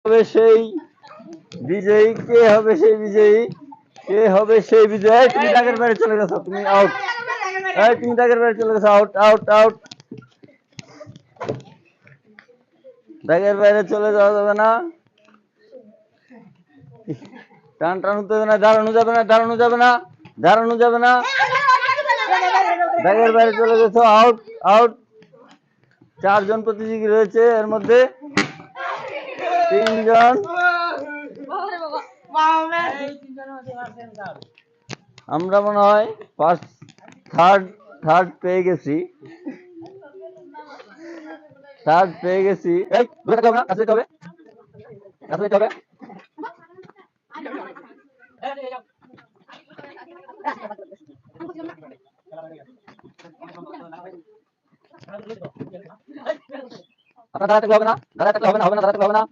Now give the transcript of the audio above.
হবে সেই বিজয়ী, কে হবে সেই বিজয়ী, কে হবে সেই বিজয়ী? তুমি দাগের বাইরে চলে গেছো, তুমি আউট। তুমি দাগের বাইরে চলে গেছো, আউট আউট আউট। দাগের বাইরে চলে যাওয়া যাবে না, টান টান হতে হবে না, দাঁড়ানো যাবে না, দাঁড়ানো যাবে না, দাঁড়ানো যাবে না। দাগের বাইরে চলে গেছো, আউট আউট। 4 জন প্রতিযোগী রয়েছে, এর মধ্যে 3 জন। আমরা মনে হয় ফার্স্ট থার্ড পেয়ে গেছি, থার্ড পেয়ে গেছি। এই দূরে থাকতে হবে না, কাছে যেতে হবে, কাছে যেতে হবে। আপনার দাঁড়াতে হবে না, দাঁড়াতে হবে না, হবে না, দাঁড়াতে হবে না।